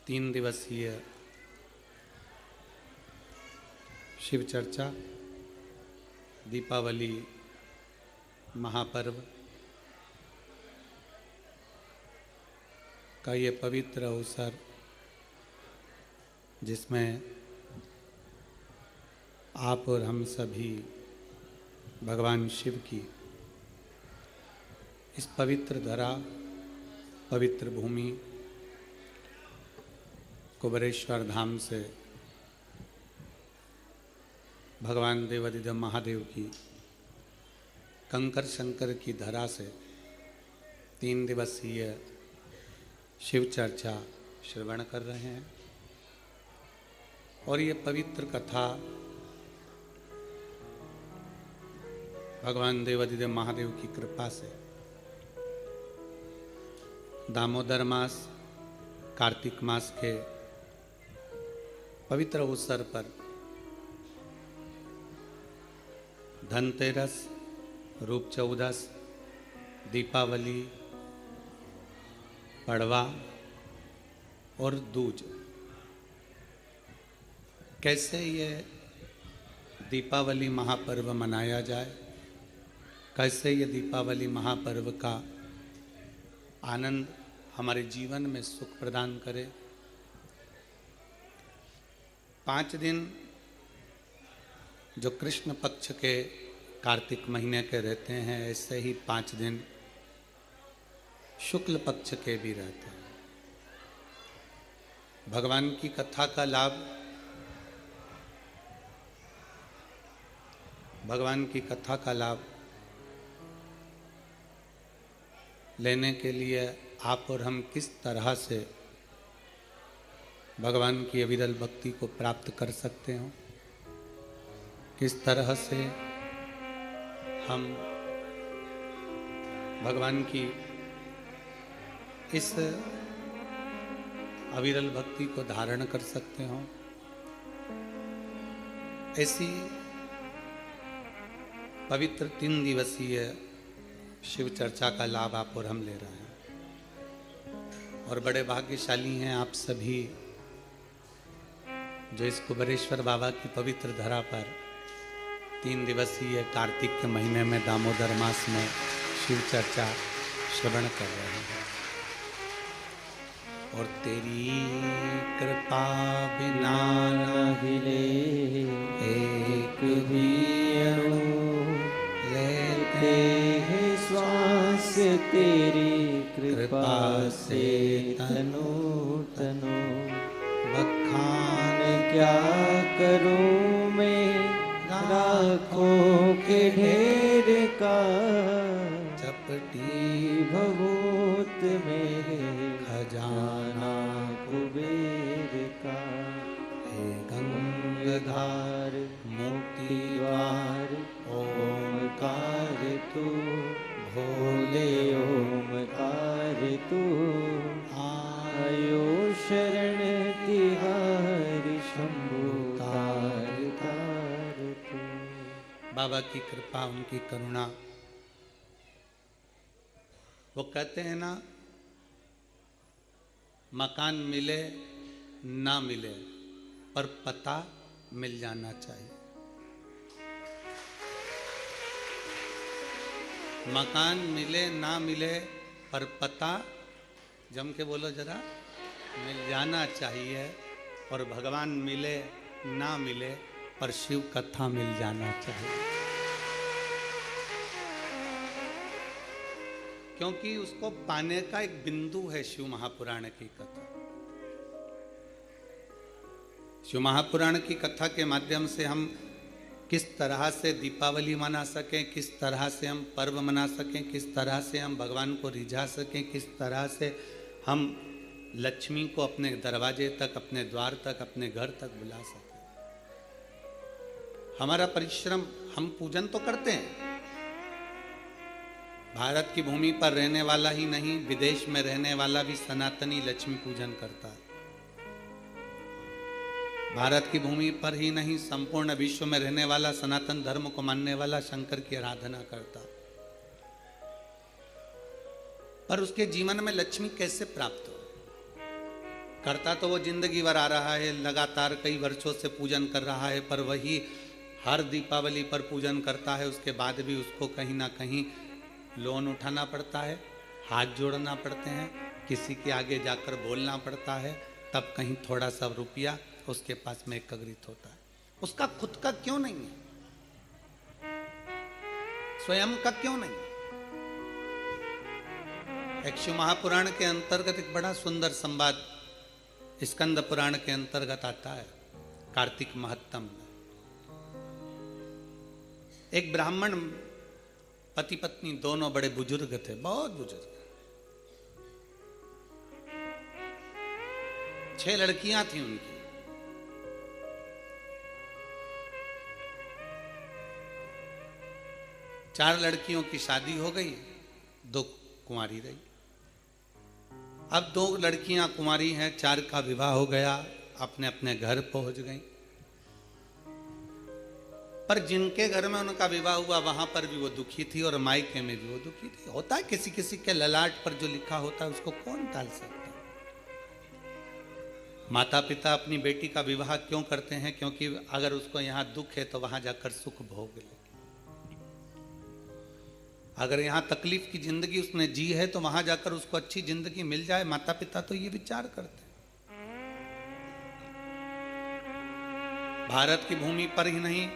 3 दिवसीय शिव चर्चा दीपावली महापर्व का ये पवित्र अवसर, जिसमें आप और हम सभी भगवान शिव की इस पवित्र धरा, पवित्र भूमि कुबेरेश्वर धाम से भगवान देवादिदेव महादेव की कंकर शंकर की धरा से 3 दिवसीय शिव चर्चा श्रवण कर रहे हैं। और ये पवित्र कथा भगवान देवादिदेव महादेव की कृपा से दामोदर मास, कार्तिक मास के पवित्र अवसर पर धनतेरस, रूप चौदस, दीपावली, पड़वा और दूज, कैसे ये दीपावली महापर्व मनाया जाए, कैसे ये दीपावली महापर्व का आनंद हमारे जीवन में सुख प्रदान करे। 5 दिन जो कृष्ण पक्ष के कार्तिक महीने के रहते हैं, ऐसे ही 5 दिन शुक्ल पक्ष के भी रहते हैं। भगवान की कथा का लाभ, भगवान की कथा का लाभ लेने के लिए आप और हम किस तरह से भगवान की अविरल भक्ति को प्राप्त कर सकते हो, किस तरह से हम भगवान की इस अविरल भक्ति को धारण कर सकते हो, ऐसी पवित्र 3 दिवसीय शिव चर्चा का लाभ आप और हम ले रहे हैं। और बड़े भाग्यशाली हैं आप सभी जो इस कुबेरेश्वर बाबा की पवित्र धरा पर 3 दिवसीय कार्तिक के महीने में दामोदर मास में शिव चर्चा श्रवण कर रहे हैं। और तेरी कृपा बिना हिले एक भी अणु लेते हैं श्वास, तेरी कृपा से तनु तनु। बखान क्या करूं मैं लाखों के ढेर का, चपटी भभूत में खजाना कुबेर का। हे गंगाधार मुक्तिवार ओमकार तू, भोले ओमकार तू। आयो शरण तिहारी शंभु तार तार तू। बाबा की कृपा, उनकी करुणा। वो कहते हैं ना, मकान मिले ना मिले पर पता मिल जाना चाहिए। मकान मिले ना मिले पर पता, जम के बोलो जरा, मिल जाना चाहिए। और भगवान मिले ना मिले पर शिव कथा मिल जाना चाहिए, क्योंकि उसको पाने का एक बिंदु है शिव महापुराण की कथा। शिव महापुराण की कथा के माध्यम से हम किस तरह से दीपावली मना सकें, किस तरह से हम पर्व मना सकें, किस तरह से हम भगवान को रिझा सकें, किस तरह से हम लक्ष्मी को अपने दरवाजे तक, अपने द्वार तक, अपने घर तक बुला सकें। हमारा परिश्रम, हम पूजन तो करते हैं। भारत की भूमि पर रहने वाला ही नहीं, विदेश में रहने वाला भी सनातनी लक्ष्मी पूजन करता है। भारत की भूमि पर ही नहीं, संपूर्ण विश्व में रहने वाला, सनातन धर्म को मानने वाला शंकर की आराधना करता। पर उसके जीवन में लक्ष्मी कैसे प्राप्त हो, करता तो वो जिंदगी भर आ रहा है, लगातार कई वर्षों से पूजन कर रहा है, पर वही हर दीपावली पर पूजन करता है, उसके बाद भी उसको कहीं ना कहीं लोन उठाना पड़ता है, हाथ जोड़ना पड़ते हैं, किसी के आगे जाकर बोलना पड़ता है, तब कहीं थोड़ा सा रुपया उसके पास में एकत्रित होता है। उसका खुद का क्यों नहीं है? स्वयं का क्यों नहीं? एक शिव महापुराण के अंतर्गत एक बड़ा सुंदर संवाद स्कंद पुराण के अंतर्गत आता है। कार्तिक महत्तम में एक ब्राह्मण पति पत्नी दोनों बड़े बुजुर्ग थे, बहुत बुजुर्ग, 6 लड़कियां थी उनकी। चार लड़कियों की शादी हो गई, 2 कुंवारी रही। अब 2 लड़कियां कुंवारी हैं, 4 का विवाह हो गया, अपने अपने घर पहुंच गई। पर जिनके घर में उनका विवाह हुआ वहां पर भी वो दुखी थी और मायके में भी वो दुखी थी। होता है किसी किसी के ललाट पर जो लिखा होता है उसको कौन टाल सकता है। माता पिता अपनी बेटी का विवाह क्यों करते हैं? क्योंकि अगर उसको यहाँ दुख है तो वहां जाकर सुख भोग ले। अगर यहाँ तकलीफ की जिंदगी उसने जी है तो वहां जाकर उसको अच्छी जिंदगी मिल जाए। माता पिता तो ये विचार करते हैं। भारत की भूमि पर ही नहीं,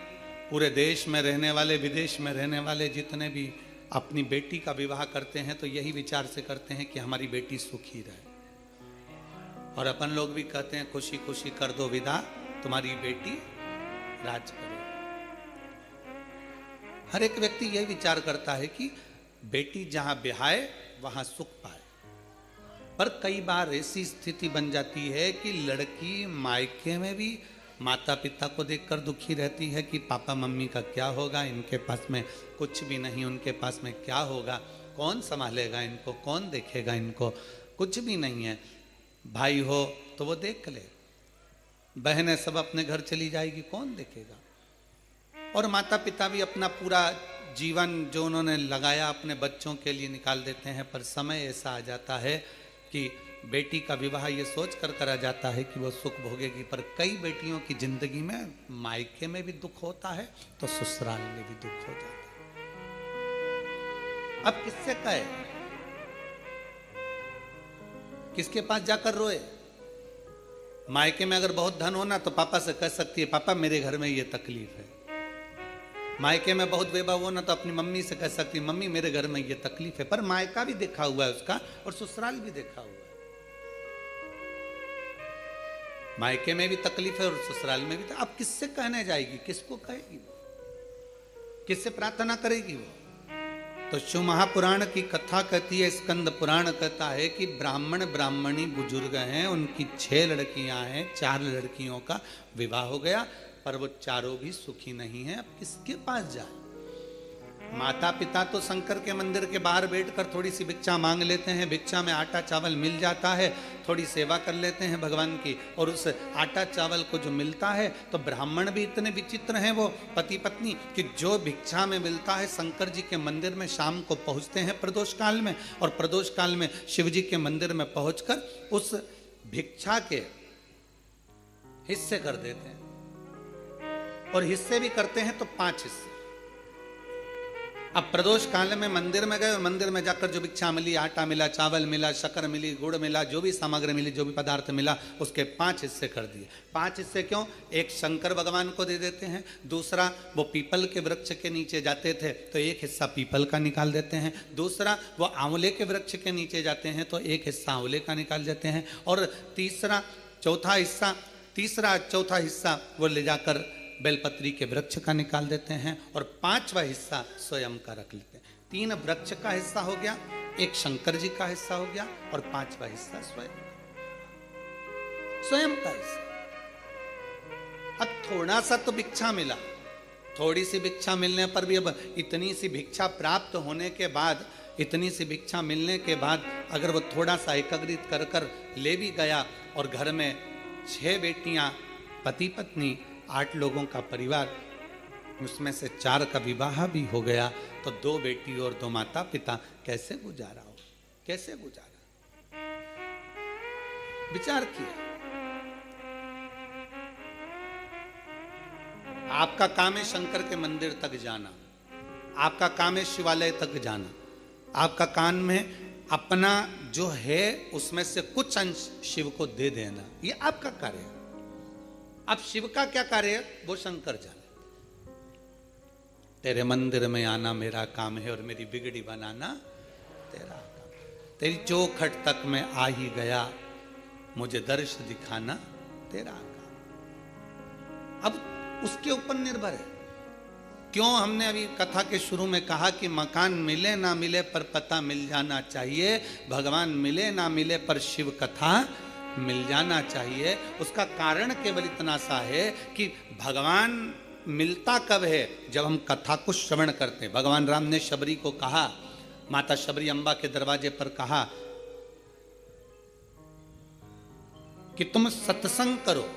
पूरे देश में रहने वाले, विदेश में रहने वाले जितने भी अपनी बेटी का विवाह करते हैं तो यही विचार से करते हैं कि हमारी बेटी सुखी रहे। और अपन लोग भी कहते हैं खुशी खुशी कर दो विदा, तुम्हारी बेटी राज करे। हर एक व्यक्ति यही विचार करता है कि बेटी जहां ब्याहे वहां सुख पाए। पर कई बार ऐसी स्थिति बन जाती है कि लड़की मायके में भी माता पिता को देखकर दुखी रहती है कि पापा मम्मी का क्या होगा, इनके पास में कुछ भी नहीं, उनके पास में क्या होगा, कौन संभालेगा इनको, कौन देखेगा इनको, कुछ भी नहीं है। भाई हो तो वो देख ले, बहनें सब अपने घर चली जाएगी, कौन देखेगा। और माता पिता भी अपना पूरा जीवन जो उन्होंने लगाया अपने बच्चों के लिए निकाल देते हैं। पर समय ऐसा आ जाता है कि बेटी का विवाह ये सोच कर करा जाता है कि वो सुख भोगेगी। पर कई बेटियों की जिंदगी में मायके में भी दुख होता है तो ससुराल में भी दुख हो जाता है। अब किससे कहे, किसके पास जाकर रोए? मायके में अगर बहुत धन होना तो पापा से कह सकती है पापा मेरे घर में ये तकलीफ है। मायके में बहुत वैभव होना तो अपनी मम्मी से कह सकती है मम्मी मेरे घर में ये तकलीफ है। पर मायका भी देखा हुआ है उसका और ससुराल भी देखा हुआ है। मायके में भी तकलीफ है और ससुराल में भी। अब किससे कहने जाएगी, किसको कहेगी वो, किससे प्रार्थना करेगी वो? तो शिव महापुराण की कथा कहती है, स्कंद पुराण कहता है कि ब्राह्मण ब्राह्मणी बुजुर्ग हैं, उनकी 6 लड़कियां हैं, 4 लड़कियों का विवाह हो गया, पर वो चारों भी सुखी नहीं है। अब किसके पास जाए? माता पिता तो शंकर के मंदिर के बाहर बैठकर थोड़ी सी भिक्षा मांग लेते हैं, भिक्षा में आटा चावल मिल जाता है, थोड़ी सेवा कर लेते हैं भगवान की, और उस आटा चावल को जो मिलता है तो ब्राह्मण भी इतने विचित्र हैं वो पति पत्नी कि जो भिक्षा में मिलता है शंकर जी के मंदिर में शाम को पहुंचते हैं प्रदोष काल में, और प्रदोष काल में शिव जी के मंदिर में पहुंचकर उस भिक्षा के हिस्से कर देते हैं। और हिस्से भी करते हैं तो 5 हिस्से। अब प्रदोष काल में मंदिर में गए, मंदिर में जाकर जो भिक्षा मिली, आटा मिला, चावल मिला, शक्कर मिली, गुड़ मिला, जो भी सामग्री मिली, जो भी पदार्थ मिला, उसके 5 हिस्से कर दिए। 5 हिस्से क्यों? एक शंकर भगवान को दे देते हैं, दूसरा वो पीपल के वृक्ष के नीचे जाते थे तो एक हिस्सा पीपल का निकाल देते हैं, दूसरा वो आंवले के वृक्ष के नीचे जाते हैं तो एक हिस्सा आंवले का निकाल देते हैं, और तीसरा चौथा हिस्सा वो ले जाकर बेलपत्री के वृक्ष का निकाल देते हैं, और 5वां हिस्सा स्वयं का रख लेते हैं। 3 वृक्ष का हिस्सा हो गया, एक शंकर जी का हिस्सा हो गया, और 5वां हिस्सा स्वयं का हिस्सा। अब थोड़ा सा तो भिक्षा मिला, थोड़ी सी भिक्षा मिलने पर भी, अब इतनी सी भिक्षा प्राप्त होने के बाद, इतनी सी भिक्षा मिलने के बाद अगर वो थोड़ा सा एकत्रित कर कर ले भी गया, और घर में 6 बेटियां, पति पत्नी, 8 लोगों का परिवार, उसमें से 4 का विवाह भी हो गया, तो 2 बेटी और 2 माता पिता कैसे गुजारा हो, कैसे गुजारा? विचार किया। आपका काम है शंकर के मंदिर तक जाना, आपका काम है शिवालय तक जाना, आपका काम में अपना जो है उसमें से कुछ अंश शिव को दे देना, ये आपका कार्य है। अब शिव का क्या कार्य है वो शंकर जाने। तेरे मंदिर में आना मेरा काम है और मेरी बिगड़ी बनाना तेरा काम। तेरी चौखट तक मैं आ ही गया, मुझे दर्श दिखाना तेरा काम। अब उसके ऊपर निर्भर है। क्यों हमने अभी कथा के शुरू में कहा कि मकान मिले ना मिले पर पता मिल जाना चाहिए, भगवान मिले ना मिले पर शिव कथा मिल जाना चाहिए। उसका कारण केवल इतना सा है कि भगवान मिलता कब है, जब हम कथा को श्रवण करते हैं। भगवान राम ने शबरी को कहा, माता शबरी अम्बा के दरवाजे पर कहा कि तुम सत्संग करो,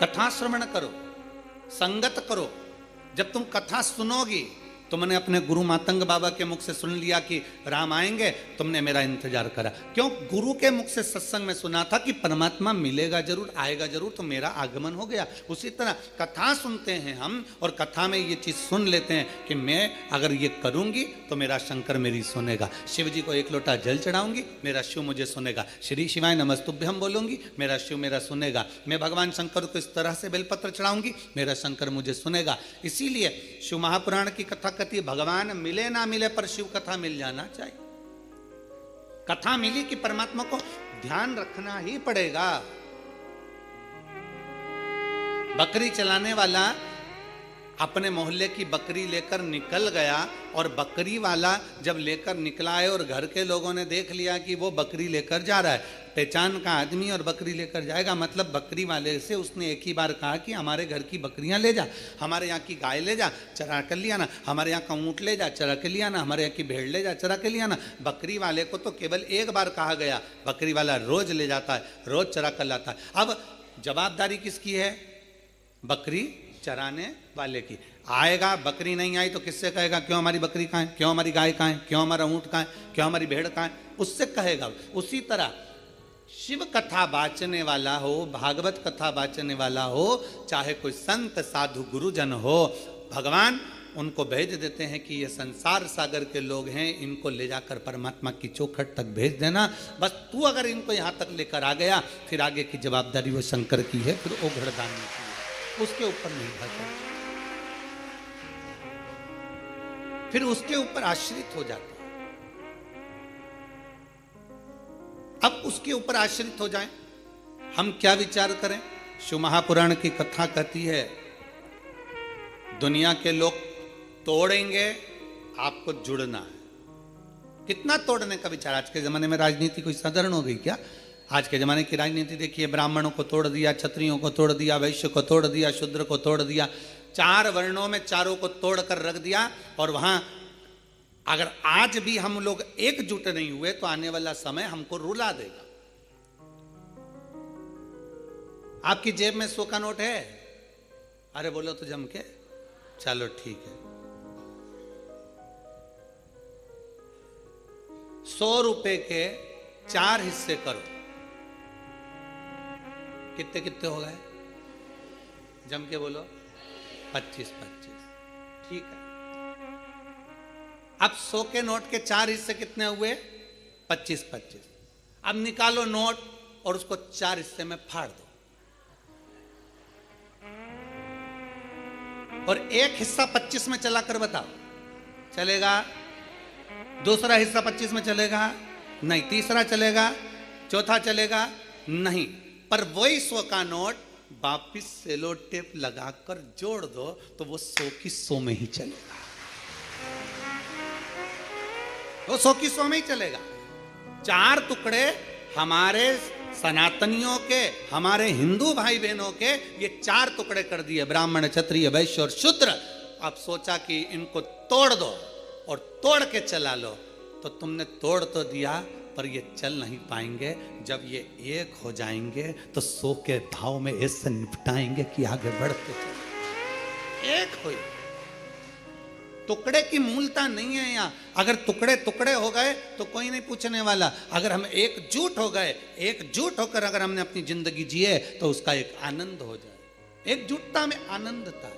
कथा श्रवण करो, संगत करो। जब तुम कथा सुनोगी, तुमने अपने गुरु मातंग बाबा के मुख से सुन लिया कि राम आएंगे, तुमने मेरा इंतजार करा। क्यों? गुरु के मुख से सत्संग में सुना था कि परमात्मा मिलेगा जरूर, आएगा जरूर, तो मेरा आगमन हो गया। उसी तरह कथा सुनते हैं हम और कथा में ये चीज सुन लेते हैं कि मैं अगर ये करूंगी तो मेरा शंकर मेरी सुनेगा। शिव जी को एक लोटा जल चढ़ाऊंगी, मेरा शिव मुझे सुनेगा। श्री शिवाय नमस्तुभ्यम बोलूंगी, मेरा शिव मेरा सुनेगा। मैं भगवान शंकर को इस तरह से बेलपत्र चढ़ाऊंगी, मेरा शंकर मुझे सुनेगा। इसीलिए शिव महापुराण की कथा कहती, भगवान मिले ना मिले पर शिव कथा मिल जाना चाहिए। कथा मिली कि परमात्मा को ध्यान रखना ही पड़ेगा। बकरी चलाने वाला अपने मोहल्ले की बकरी लेकर निकल गया और बकरी वाला जब लेकर निकला है और घर के लोगों ने देख लिया कि वो बकरी लेकर जा रहा है, पहचान का आदमी और बकरी लेकर जाएगा, मतलब बकरी वाले से उसने एक ही बार कहा कि हमारे घर की बकरियां ले जा, हमारे यहाँ की गाय ले जा, चरा कर लिया ना, हमारे यहाँ का ऊँट ले जा, चरा के लिया ना, हमारे यहाँ की भेड़ ले जा, चरा के लिया ना। बकरी वाले को तो केवल एक बार कहा गया, बकरी वाला रोज ले जाता है, रोज चरा कर लाता है। अब जवाबदारी किसकी है? बकरी चराने वाले की। आएगा, बकरी नहीं आई तो किससे कहेगा क्यों हमारी बकरी कहाँ है, क्यों हमारी गाय कहाँ है, क्यों हमारा ऊँट कहाँ है, क्यों हमारी भेड़ कहाँ है, उससे कहेगा। उसी तरह शिव कथा बाचने वाला हो, भागवत कथा बाचने वाला हो, चाहे कोई संत साधु गुरुजन हो, भगवान उनको भेज देते हैं कि ये संसार सागर के लोग हैं, इनको ले जाकर परमात्मा की चौखट तक भेज देना। बस तू अगर इनको यहाँ तक लेकर आ गया, फिर आगे की जवाबदारी वो शंकर की है, फिर वो घड़दान की है, उसके ऊपर निर्भर करता, फिर उसके ऊपर आश्रित हो जाता है। अब उसके ऊपर आश्रित हो जाएं, हम क्या विचार करें? शिव महापुराण की कथा कहती है, दुनिया के लोग तोड़ेंगे, आपको जुड़ना है। कितना तोड़ने का विचार? आज के जमाने में राजनीति कोई साधारण हो गई क्या? आज के जमाने की राजनीति देखिए, ब्राह्मणों को तोड़ दिया, क्षत्रियों को तोड़ दिया, वैश्य को तोड़ दिया, शूद्र को तोड़ दिया, 4 वर्णों में चारों को तोड़ कर रख दिया। और वहां अगर आज भी हम लोग एकजुट नहीं हुए तो आने वाला समय हमको रुला देगा। आपकी जेब में 100 का नोट है? अरे बोलो तो जम के, चलो ठीक है। 100 रुपए के 4 हिस्से करो, कितने कितने हो गए? जम के बोलो, 25-25। ठीक है। अब 100 के नोट के 4 हिस्से कितने हुए? 25-25। अब निकालो नोट और उसको 4 हिस्से में फाड़ दो, और एक हिस्सा 25 में चलाकर बताओ, चलेगा? दूसरा हिस्सा 25 में चलेगा? नहीं। तीसरा चलेगा? चौथा चलेगा? नहीं। पर वही 100 का नोट वापिस सेलो टेप लगाकर जोड़ दो तो वो 100 की 100 में ही चलेगा, वो 100 की 100 में ही चलेगा। 4 टुकड़े हमारे सनातनियों के, हमारे हिंदू भाई बहनों के, ये 4 टुकड़े कर दिए, ब्राह्मण, क्षत्रिय, वैश्य और शूद्र। अब सोचा कि इनको तोड़ दो और तोड़ के चला लो, तो तुमने तोड़ तो दिया पर ये चल नहीं पाएंगे। जब ये एक हो जाएंगे तो 100 के भाव में ऐसे निपटाएंगे कि आगे बढ़ते चले। एक हुई, टुकड़े की मूलता नहीं है यहाँ। अगर टुकड़े टुकड़े हो गए तो कोई नहीं पूछने वाला। अगर हम एकजुट हो गए, एकजुट होकर अगर हमने अपनी जिंदगी जिए तो उसका एक आनंद हो जाए। एकजुटता में आनंद था।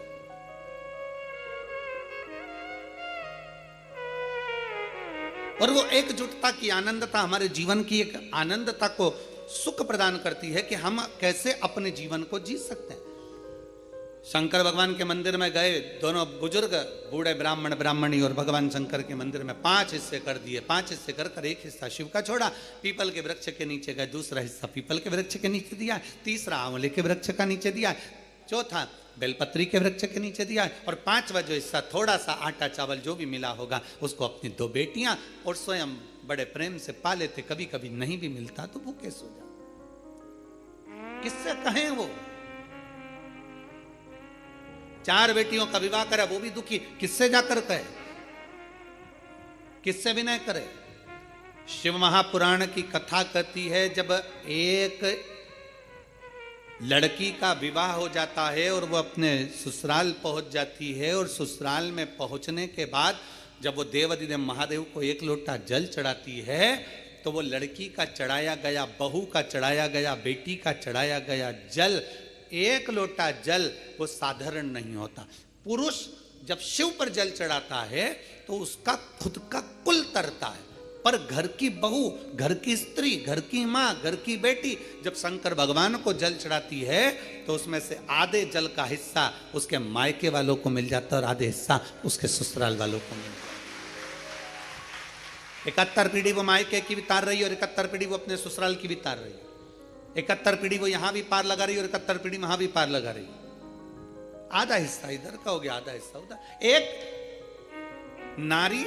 और वो एकजुटता की आनंदता हमारे जीवन की एक आनंदता को सुख प्रदान करती है कि हम कैसे अपने जीवन को जी सकते हैं। शंकर भगवान के मंदिर में गए दोनों बुजुर्ग, बूढ़े ब्राह्मण ब्राह्मणी, और भगवान शंकर के मंदिर में 5 हिस्से कर दिए। 5 हिस्से कर एक हिस्सा शिव का छोड़ा, पीपल के वृक्ष के नीचे गए, दूसरा हिस्सा पीपल के वृक्ष के नीचे दिया, तीसरा आंवले के वृक्ष का नीचे दिया, चौथा बेलपत्री के वृक्ष के नीचे दिया, और 5वां जो हिस्सा थोड़ा सा आटा चावल जो भी मिला होगा उसको अपनी 2 बेटियां और स्वयं बड़े प्रेम से पाले थे। कभी कभी नहीं भी मिलता तो भूखे सो जाते। किससे कहें वो 4 बेटियों का विवाह करे, वो भी दुखी, किससे जाकर कहे, किससे विनय करे। शिव महापुराण की कथा कहती है जब एक लड़की का विवाह हो जाता है और वो अपने ससुराल पहुंच जाती है, और ससुराल में पहुंचने के बाद जब वो देवाधिदेव महादेव को 1 लोटा जल चढ़ाती है तो वो लड़की का चढ़ाया गया, बहू का चढ़ाया गया, बेटी का चढ़ाया गया जल, 1 लोटा जल वो साधारण नहीं होता। पुरुष जब शिव पर जल चढ़ाता है तो उसका खुद का कुल तरता है, पर घर की बहू, घर की स्त्री, घर की माँ, घर की बेटी जब शंकर भगवान को जल चढ़ाती है तो उसमें से आधे जल का हिस्सा उसके मायके वालों को मिल जाता है और आधे हिस्सा उसके ससुराल वालों को मिल जाता है। 71 पीढ़ी वो मायके की भी तार रही है और 71 पीढ़ी वो अपने ससुराल की भी तार रही है। 71 पीढ़ी वो यहां भी पार लगा रही है और 71 पीढ़ी वहां भी पार लगा रही है। आधा हिस्सा इधर का हो गया, आधा हिस्सा उधर। एक नारी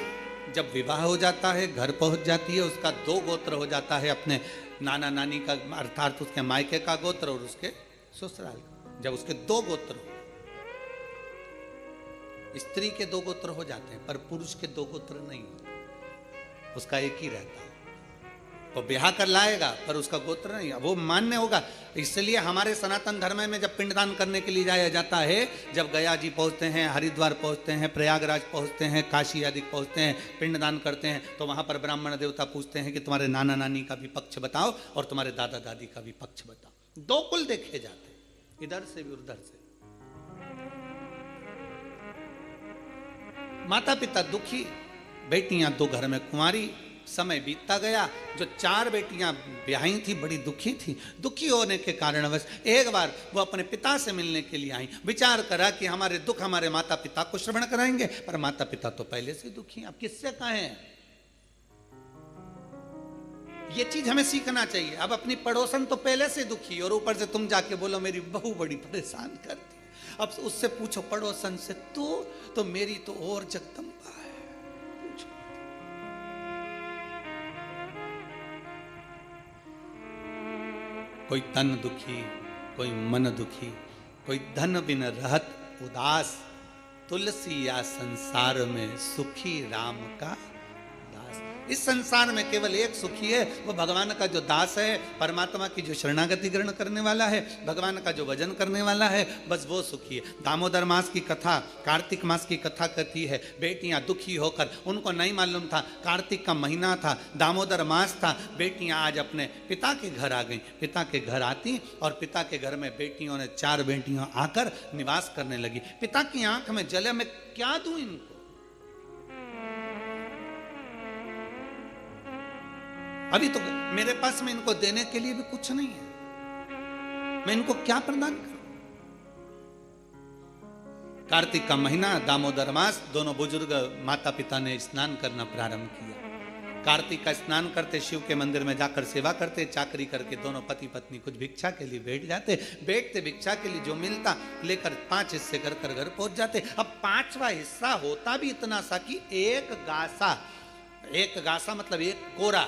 जब विवाह हो जाता है, घर पहुंच जाती है, उसका 2 गोत्र हो जाता है, अपने नाना नानी का अर्थात उसके मायके का गोत्र और उसके ससुराल का। जब उसके 2 गोत्र हो, स्त्री के 2 गोत्र हो जाते हैं पर पुरुष के 2 गोत्र नहीं होते, उसका एक ही रहता है। वो ब्याह कर लाएगा पर उसका गोत्र नहीं, वो मान्य होगा। इसलिए हमारे सनातन धर्म में जब पिंडदान करने के लिए जाया जाता है, जब गया जी पहुंचते हैं, हरिद्वार पहुंचते हैं, प्रयागराज पहुंचते हैं, काशी आदि पहुंचते हैं, पिंडदान करते हैं, तो वहां पर ब्राह्मण देवता पूछते हैं कि तुम्हारे नाना नानी का भी पक्ष बताओ और तुम्हारे दादा दादी का भी पक्ष बताओ। 2 कुल देखे जाते हैं, इधर से भी उधर से। माता पिता दुखी, बेटियां 2 घर में कुंवारी। समय बीतता गया, जो 4 बेटियां ब्याही थी बड़ी दुखी थी। दुखी होने के कारणवश एक बार वो अपने पिता से मिलने के लिए आई। विचार करा कि हमारे दुख हमारे माता पिता को श्रवण कराएंगे, पर माता पिता तो पहले से दुखी हैं, अब किससे कहें। ये चीज हमें सीखना चाहिए। अब अपनी पड़ोसन तो पहले से दुखी और ऊपर से तुम जाके बोलो मेरी बहू बड़ी परेशान करती। अब उससे पूछो पड़ोसन से, तो मेरी तो और जगदम्बा है। कोई तन दुखी, कोई मन दुखी, कोई धन बिन रहत उदास, तुलसी या संसार में सुखी राम का दास। इस संसार में केवल एक सुखी है, वो भगवान का जो दास है, परमात्मा की जो शरणागति ग्रहण करने वाला है, भगवान का जो भजन करने वाला है, बस वो सुखी है। दामोदर मास की कथा, कार्तिक मास की कथा कहती है, बेटियां दुखी होकर, उनको नहीं मालूम था कार्तिक का महीना था, दामोदर मास था, बेटियां आज अपने पिता के घर आ गई। पिता के घर आती और पिता के घर में बेटियों ने 4 बेटियां आकर निवास करने लगी। पिता की आंख में जले, मैं क्या दूं इनको। अभी तो मेरे पास में इनको देने के लिए भी कुछ नहीं है, मैं इनको क्या प्रदान करूं। कार्तिक का महीना, दामोदर मास, दोनों बुजुर्ग माता पिता ने स्नान करना प्रारंभ किया। कार्तिक का स्नान करते, शिव के मंदिर में जाकर सेवा करते, चाकरी करके दोनों पति पत्नी कुछ भिक्षा के लिए बैठ जाते। बैठते भिक्षा के लिए जो मिलता लेकर 5 हिस्से कर कर घर पहुंच जाते। अब 5वां हिस्सा होता भी इतना सा कि एक गासा मतलब एक कोरा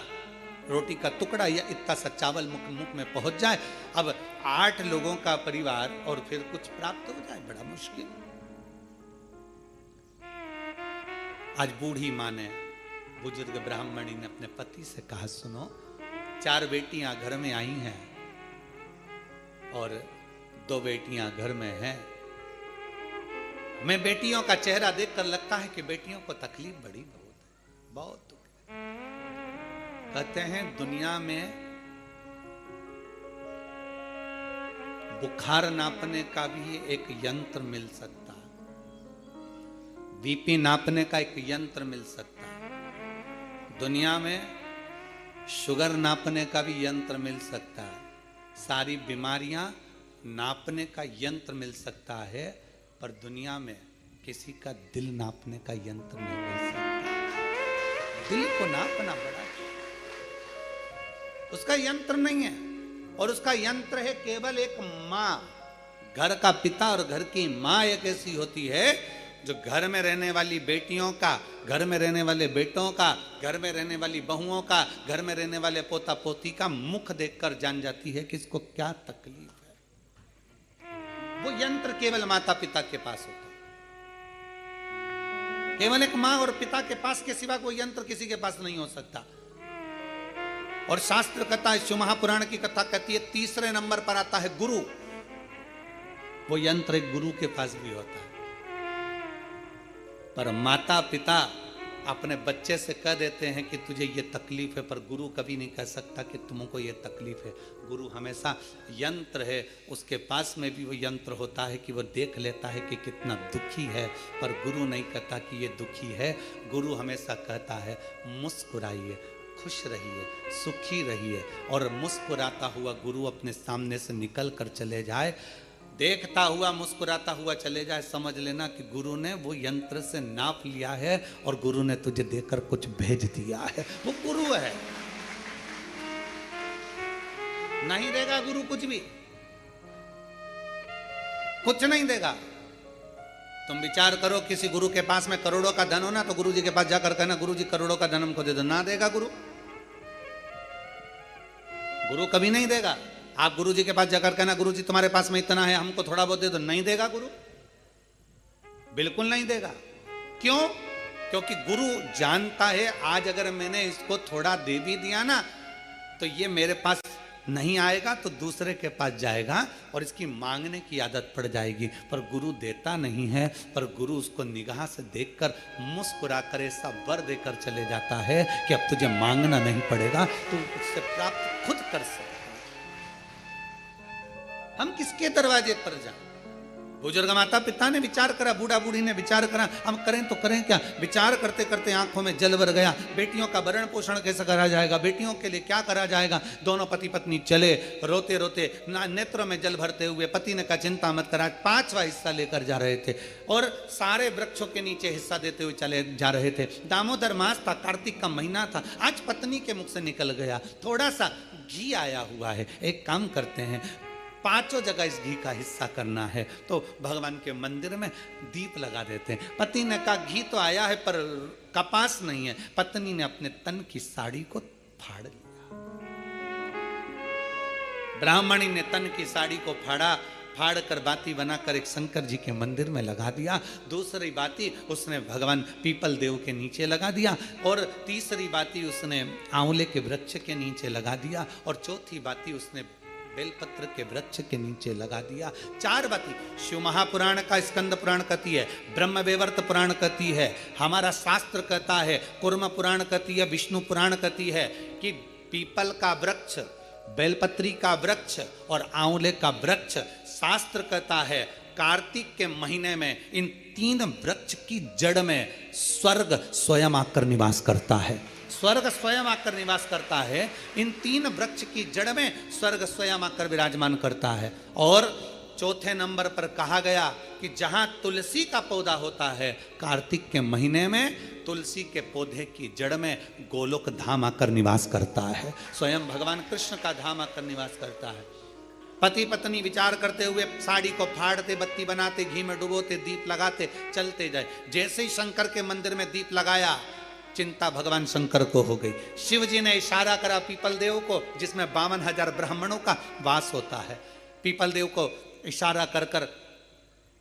रोटी का टुकड़ा या इतना सा चावल मुख में पहुंच जाए। अब 8 लोगों का परिवार और फिर कुछ प्राप्त हो जाए, बड़ा मुश्किल। आज बूढ़ी माँ ने, बुजुर्ग ब्राह्मणी ने अपने पति से कहा, सुनो 4 बेटियां घर में आई हैं और 2 बेटियां घर में हैं, मैं बेटियों का चेहरा देखकर लगता है कि बेटियों को तकलीफ बड़ी बहुत दुख है। कहते हैं दुनिया में बुखार नापने का भी एक यंत्र मिल सकता है, बीपी नापने का एक यंत्र मिल सकता है, दुनिया में शुगर नापने का भी यंत्र मिल सकता है, सारी बीमारियां नापने का यंत्र मिल सकता है, पर दुनिया में किसी का दिल नापने का यंत्र नहीं मिल सकता। दिल को नापना बड़ा, उसका यंत्र नहीं है, और उसका यंत्र है केवल एक माँ। घर का पिता और घर की माँ एक ऐसी होती है जो घर में रहने वाली बेटियों का, घर में रहने वाले बेटों का, घर में रहने वाली बहुओं का, घर में रहने वाले पोता पोती का मुख देखकर जान जाती है कि इसको क्या तकलीफ है। वो यंत्र केवल माता पिता के पास होता है, केवल एक माँ और पिता के पास के सिवा कोई यंत्र किसी के पास नहीं हो सकता। और शास्त्र कथा, शिव महापुराण की कथा कहती है, तीसरे नंबर पर आता है गुरु। वो यंत्र एक गुरु के पास भी होता है, पर माता पिता अपने बच्चे से कह देते हैं कि तुझे ये तकलीफ है, पर गुरु कभी नहीं कह सकता कि तुमको ये तकलीफ है। गुरु हमेशा यंत्र है, उसके पास में भी वो यंत्र होता है कि वो देख लेता है कि कितना दुखी है, पर गुरु नहीं कहता कि ये दुखी है। गुरु हमेशा कहता है मुस्कुराइए, खुश रहिए, सुखी रहिए। और मुस्कुराता हुआ गुरु अपने सामने से निकल कर चले जाए, देखता हुआ मुस्कुराता हुआ चले जाए, समझ लेना कि गुरु ने वो यंत्र से नाप लिया है और गुरु ने तुझे देकर कुछ भेज दिया है। वो गुरु है, नहीं देगा गुरु कुछ भी, कुछ नहीं देगा। तुम विचार करो, किसी गुरु के पास में करोड़ों का धन हो ना, तो गुरु जी के पास जाकर कहना गुरु जी करोड़ों का धन हमको दे दो, ना देगा गुरु, गुरु कभी नहीं देगा। आप गुरु जी के पास जाकर कहना गुरु जी तुम्हारे पास में इतना है हमको थोड़ा बहुत दे दो, नहीं देगा गुरु, बिल्कुल नहीं देगा। क्यों? क्योंकि गुरु जानता है आज अगर मैंने इसको थोड़ा दे भी दिया ना, तो ये मेरे पास नहीं आएगा तो दूसरे के पास जाएगा और इसकी मांगने की आदत पड़ जाएगी। पर गुरु देता नहीं है, पर गुरु उसको निगाह से देखकर मुस्कुरा कर ऐसा वर देकर चले जाता है कि अब तुझे मांगना नहीं पड़ेगा, तू उससे प्राप्त खुद कर सकता। हम किसके दरवाजे पर जाएं? बुजुर्ग माता पिता ने विचार करा, बूढ़ा बूढ़ी ने विचार करा, हम करें तो करें क्या? विचार करते करते आंखों में जल भर गया। बेटियों का भरण पोषण कैसे करा जाएगा, बेटियों के लिए क्या करा जाएगा? दोनों पति पत्नी चले रोते रोते, नेत्रों में जल भरते हुए। पति ने कहा चिंता मत करा, 5वां हिस्सा लेकर जा रहे थे और सारे वृक्षों के नीचे हिस्सा देते हुए चले जा रहे थे। दामोदर मास था, कार्तिक का महीना था। आज पत्नी के मुख से निकल गया, थोड़ा सा घी आया हुआ है, एक काम करते हैं 5 जगह इस घी का हिस्सा करना है, तो भगवान के मंदिर में दीप लगा देते हैं। पति ने कहा घी तो आया है पर कपास नहीं है। पत्नी ने अपने तन की साड़ी को फाड़ लिया। ब्राह्मणी ने तन की साड़ी को फाड़ कर बाती बनाकर एक शंकर जी के मंदिर में लगा दिया। दूसरी बाती उसने भगवान पीपल देव के नीचे लगा दिया, और तीसरी बाती उसने आंवले के वृक्ष के नीचे लगा दिया, और चौथी बाती उसने बेलपत्र के वृक्ष के नीचे लगा दिया। 4 बाती शिव महापुराण का स्कंद पुराण कहती है, ब्रह्म वैवर्त पुराण कहती है, हमारा शास्त्र कहता है, कुर्म पुराण कहती है, विष्णु पुराण कहती है कि पीपल का वृक्ष, बेलपत्री का वृक्ष और आंवले का वृक्ष, शास्त्र कहता है कार्तिक के महीने में इन 3 वृक्ष की जड़ में स्वर्ग स्वयं आकर निवास करता है। स्वर्ग स्वयं आकर निवास करता है। इन 3 वृक्ष की जड़ में स्वर्ग स्वयं आकर विराजमान करता है। और चौथे नंबर पर कहा गया कि जहां तुलसी का पौधा होता है, कार्तिक के महीने में तुलसी के पौधे की जड़ में गोलोक धाम आकर निवास करता है, स्वयं भगवान कृष्ण का धाम आकर निवास करता है। पति पत्नी विचार करते हुए साड़ी को फाड़ते, बत्ती बनाते, घी में डुबोते, दीप लगाते चलते जाए। जैसे ही शंकर के मंदिर में दीप लगाया, चिंता भगवान शंकर को हो गई। शिव जी ने इशारा करा पीपल देव को, जिसमें 52,000 ब्राह्मणों का वास होता है। पीपल देव को इशारा कर कर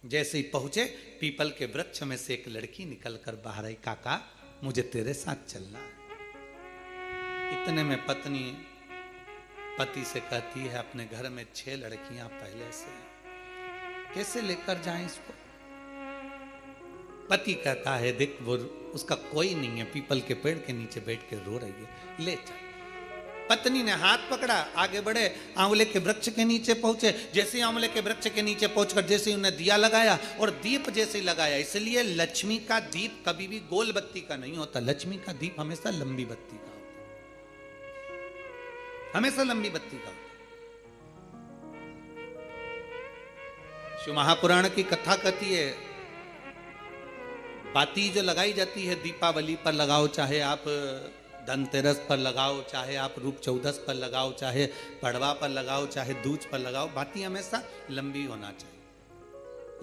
जैसे ही पहुंचे, पीपल के वृक्ष में से एक लड़की निकलकर बाहर आई, काका मुझे तेरे साथ चलना है। इतने में पत्नी पति से कहती है, अपने घर में 6 लड़कियां पहले से, कैसे लेकर जाएं इसको? पति कहता है देख वो उसका कोई नहीं है, पीपल के पेड़ के नीचे बैठ के रो रही है, ले चल। पत्नी ने हाथ पकड़ा, आगे बढ़े, आंवले के वृक्ष के नीचे पहुंचे। जैसे आंवले के वृक्ष के नीचे पहुंचकर जैसे ही उन्हें दिया लगाया और दीप जैसे ही लगाया, इसलिए लक्ष्मी का दीप कभी भी गोल बत्ती का नहीं होता, लक्ष्मी का दीप हमेशा लंबी बत्ती का होता, हमेशा लंबी बत्ती का होता। शिव महापुराण की कथा कहती है, बाती जो लगाई जाती है दीपावली पर लगाओ, चाहे आप धनतेरस पर लगाओ, चाहे आप रूप चौदस पर लगाओ, चाहे पड़वा पर लगाओ, चाहे दूज पर लगाओ, बाती हमेशा लंबी होना चाहिए,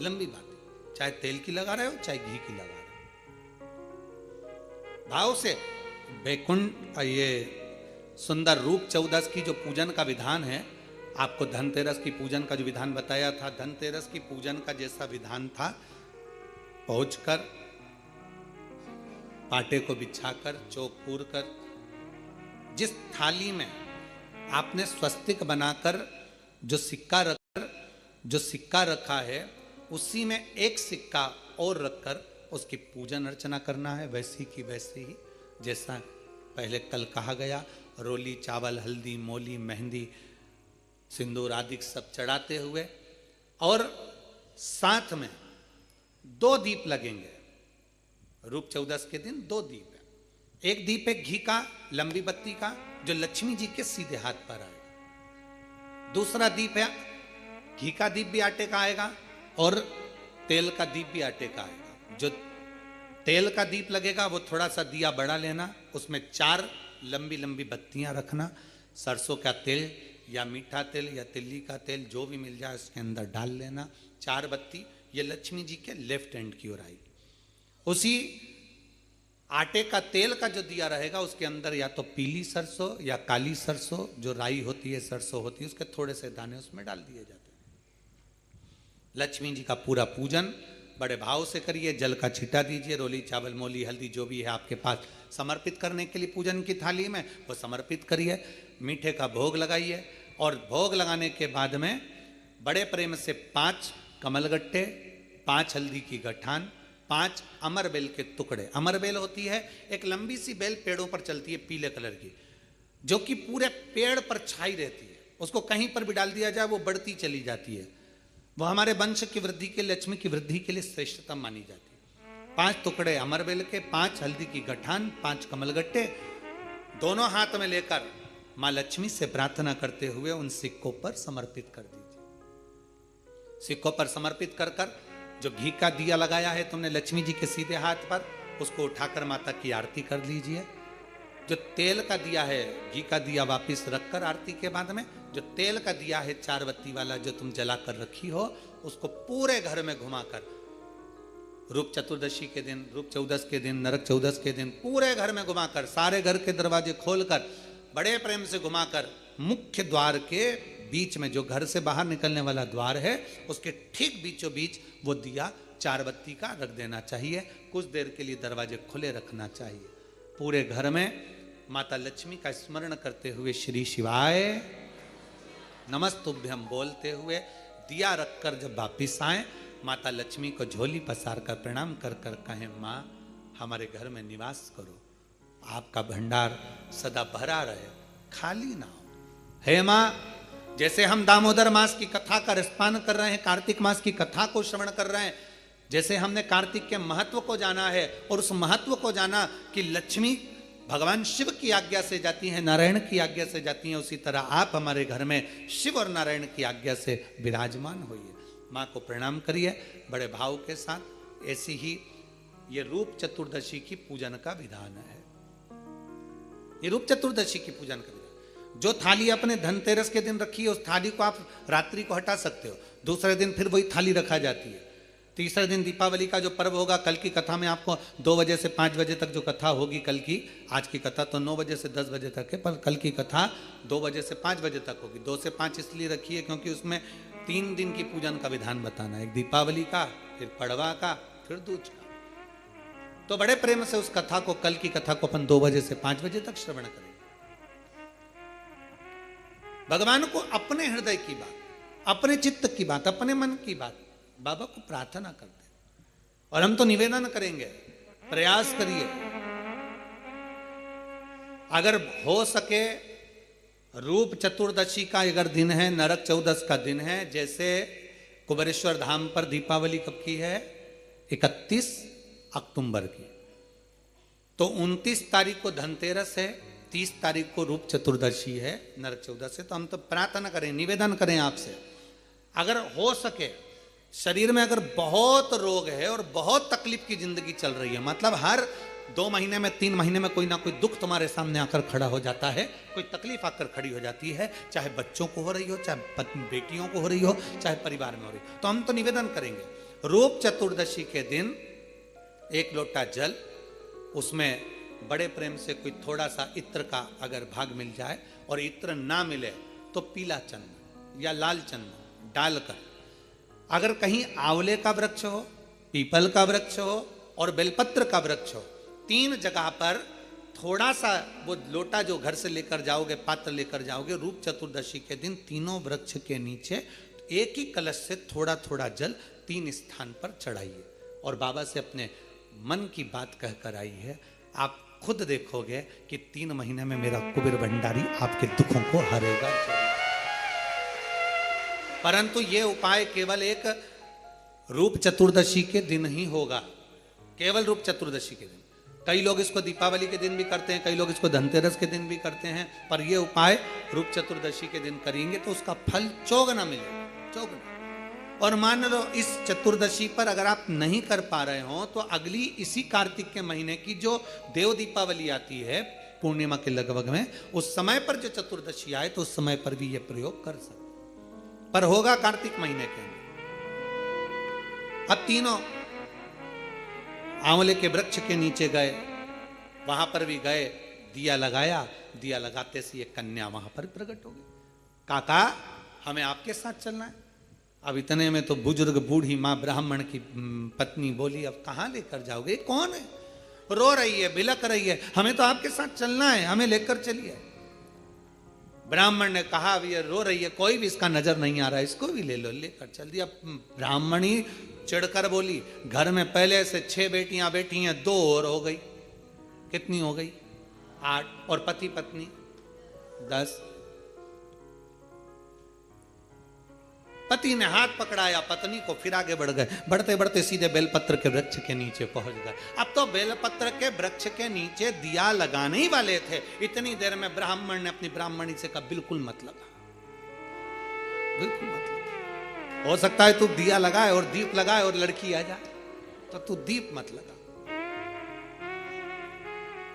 लंबी बाती, चाहे तेल की लगा रहे हो चाहे घी की लगा रहे हो, भाव से। बैकुंठ ये सुंदर रूप चौदस की जो पूजन का विधान है, आपको धनतेरस की पूजन का जो विधान बताया था, धनतेरस की पूजन का जैसा विधान था, पहुंचकर पाटे को बिछाकर चौक पूर कर, जिस थाली में आपने स्वस्तिक बनाकर जो सिक्का रखा है, उसी में एक सिक्का और रखकर उसकी पूजन अर्चना करना है, वैसी की वैसे ही जैसा पहले कल कहा गया। रोली, चावल, हल्दी, मोली, मेहंदी, सिंदूर आदि सब चढ़ाते हुए, और साथ में 2 दीप लगेंगे। रूप चौदस के दिन 2 दीप है। एक दीप है घी का, लंबी बत्ती का, जो लक्ष्मी जी के सीधे हाथ पर आएगा। दूसरा दीप है घी का दीप भी आटे का आएगा और तेल का दीप भी आटे का आएगा। जो तेल का दीप लगेगा वो थोड़ा सा दिया बड़ा लेना, उसमें 4 लंबी लंबी बत्तियां रखना, सरसों का तेल या मीठा तेल या तिल्ली का तेल जो भी मिल जाए उसके अंदर डाल लेना। 4 बत्ती ये लक्ष्मी जी के लेफ्ट हैंड की ओर आएगी। उसी आटे का तेल का जो दिया रहेगा उसके अंदर या तो पीली सरसों या काली सरसों, जो राई होती है, सरसों होती है, उसके थोड़े से दाने उसमें डाल दिए जाते हैं। लक्ष्मी जी का पूरा पूजन बड़े भाव से करिए, जल का छिटा दीजिए, रोली, चावल, मोली, हल्दी जो भी है आपके पास समर्पित करने के लिए पूजन की थाली में, वो समर्पित करिए। मीठे का भोग लगाइए और भोग लगाने के बाद में बड़े प्रेम से 5 कमलगट्टे, 5 हल्दी की गठान, 5 अमर बेल के टुकड़े। अमर बेल होती है एक लंबी सी बेल, पेड़ों पर चलती है पीले कलर की, जो कि पूरे पेड़ पर छाई रहती है, उसको कहीं पर भी डाल दिया जाए वो बढ़ती चली जाती है। वो हमारे वंश की वृद्धि के, लक्ष्मी की वृद्धि के लिए श्रेष्ठतम मानी जाती है। 5 टुकड़े अमर बेल के, 5 हल्दी की गठान, 5 कमलगट्टे दोनों हाथ में लेकर मां लक्ष्मी से प्रार्थना करते हुए उन सिक्कों पर समर्पित कर दीजिए। सिक्कों पर समर्पित कर कर जो घी का दिया लगाया है तुमने लक्ष्मी जी के सीधे हाथ पर, उसको उठाकर माता की आरती कर लीजिए। जो तेल का दिया है, घी का दिया वापिस रखकर आरती के बाद में जो तेल का दिया है 4 बत्ती वाला जो तुम जला कर रखी हो, उसको पूरे घर में घुमाकर रूप चतुर्दशी के दिन, रूप चौदस के दिन, नरक चौदस के दिन पूरे घर में घुमाकर, सारे घर के दरवाजे खोलकर बड़े प्रेम से घुमाकर मुख्य द्वार के बीच में, जो घर से बाहर निकलने वाला द्वार है, उसके ठीक बीचों बीच वो दिया 4 बत्ती का रख देना चाहिए। कुछ देर के लिए दरवाजे खुले रखना चाहिए। पूरे घर में माता लक्ष्मी का स्मरण करते हुए श्री शिवाय नमस्तुभ्यम बोलते हुए दिया रखकर जब वापिस आए, माता लक्ष्मी को झोली पसार कर प्रणाम कर कर कहें, माँ हमारे घर में निवास करो, आपका भंडार सदा भरा रहे, खाली ना हो। हे माँ, जैसे हम दामोदर मास की कथा का रसपान कर रहे हैं, कार्तिक मास की कथा को श्रवण कर रहे हैं, जैसे हमने कार्तिक के महत्व को जाना है और उस महत्व को जाना कि लक्ष्मी भगवान शिव की आज्ञा से जाती हैं, नारायण की आज्ञा से जाती हैं, उसी तरह आप हमारे घर में शिव और नारायण की आज्ञा से विराजमान होइए। माँ को प्रणाम करिए बड़े भाव के साथ। ऐसी ही ये रूप चतुर्दशी की पूजन का विधान है। ये रूप चतुर्दशी की पूजन का विधान, जो थाली अपने धनतेरस के दिन रखी है उस थाली को आप रात्रि को हटा सकते हो, दूसरे दिन फिर वही थाली रखा जाती है। तीसरे दिन दीपावली का जो पर्व होगा, कल की कथा में आपको 2 बजे से 5 बजे तक जो कथा होगी कल की, आज की कथा तो 9 बजे से 10 बजे तक है, पर कल की कथा 2 बजे से 5 बजे तक होगी। 2 से 5 इसलिए रखी है क्योंकि उसमें 3 दिन की पूजन का विधान बताना है, एक दीपावली का, फिर पड़वा का, फिर दूज का। तो बड़े प्रेम से उस कथा को, कल की कथा को अपन 2 बजे से 5 बजे तक श्रवण करेंगे। भगवान को अपने हृदय की बात, अपने चित्त की बात, अपने मन की बात बाबा को प्रार्थना करते हैं। और हम तो निवेदन करेंगे, प्रयास करिए, अगर हो सके रूप चतुर्दशी का अगर दिन है, नरक चौदस का दिन है, जैसे कुबेरेश्वर धाम पर दीपावली कब की है? 31 अक्टूबर की। तो 29 तारीख को धनतेरस है, 30 तारीख को रूप चतुर्दशी है, नरक चौदस है। तो हम तो प्रार्थना करें, निवेदन करें आपसे, अगर हो सके, शरीर में अगर बहुत रोग है और बहुत तकलीफ की जिंदगी चल रही है, मतलब हर 2 महीने में 3 महीने में कोई ना कोई दुख तुम्हारे सामने आकर खड़ा हो जाता है, कोई तकलीफ आकर खड़ी हो जाती है, चाहे बच्चों को हो रही हो, चाहे बेटियों को हो रही हो, चाहे परिवार में हो रही हो, तो हम तो निवेदन करेंगे, रूप चतुर्दशी के दिन 1 लोटा जल, उसमें बड़े प्रेम से कोई थोड़ा सा इत्र का अगर भाग मिल जाए, और इत्र ना मिले तो पीला चंदन या लाल चंदन डालकर, अगर कहीं आंवले का वृक्ष हो, पीपल का वृक्ष हो और बेलपत्र का वृक्ष हो, 3 जगह पर थोड़ा सा वो लोटा जो घर से लेकर जाओगे, पात्र लेकर जाओगे, रूप चतुर्दशी के दिन तीनों वृक्ष के नीचे एक ही कलश से थोड़ा थोड़ा जल 3 स्थान पर चढ़ाइए और बाबा से अपने मन की बात कहकर आई है। आप खुद देखोगे कि 3 महीने में मेरा कुबेर भंडारी आपके दुखों को हरेगा। परंतु ये उपाय केवल एक रूप चतुर्दशी के दिन ही होगा, केवल रूप चतुर्दशी के दिन। कई लोग इसको दीपावली के दिन भी करते हैं, कई लोग इसको धनतेरस के दिन भी करते हैं, पर यह उपाय रूप चतुर्दशी के दिन करेंगे तो उसका फल चौगुना मिलेगा, चौगुना। और मान लो इस चतुर्दशी पर अगर आप नहीं कर पा रहे हो तो अगली इसी कार्तिक के महीने की जो देव दीपावली आती है पूर्णिमा के लगभग में, उस समय पर जो चतुर्दशी आए तो उस समय पर भी यह प्रयोग कर सकते, पर होगा कार्तिक महीने के अंदर। अब तीनों आंवले के वृक्ष के नीचे गए, वहां पर भी गए, दिया लगाया, दिया लगाते से ये कन्या वहां पर प्रकट हो गई। काका हमें आपके साथ चलना है। अब इतने में तो बुजुर्ग बूढ़ी माँ ब्राह्मण की पत्नी बोली, अब कहाँ लेकर जाओगे, कौन है, रो रही है, बिलक रही है, हमें तो आपके साथ चलना है, हमें लेकर चलिए। ब्राह्मण ने कहा अब ये रो रही है, कोई भी इसका नजर नहीं आ रहा है, इसको भी ले लो, लेकर चल दिया। ब्राह्मणी चिढ़कर बोली, घर में पहले से 6 बेटियां बैठी हैं, 2 और हो गई, कितनी हो गई, 8, और पति पत्नी 10। पति ने हाथ पकड़ाया पत्नी को, फिर आगे बढ़ गए, बढ़ते बढ़ते सीधे बेलपत्र के वृक्ष के नीचे पहुंच गए। अब तो बेलपत्र के वृक्ष के नीचे दिया लगाने ही वाले थे, इतनी देर में ब्राह्मण ने अपनी ब्राह्मणी से कहा बिल्कुल मत लगा, बिल्कुल मत लगा, हो सकता है तू दिया लगाए और दीप लगाए और लड़की आ जाए, तो तू दीप मत लगा,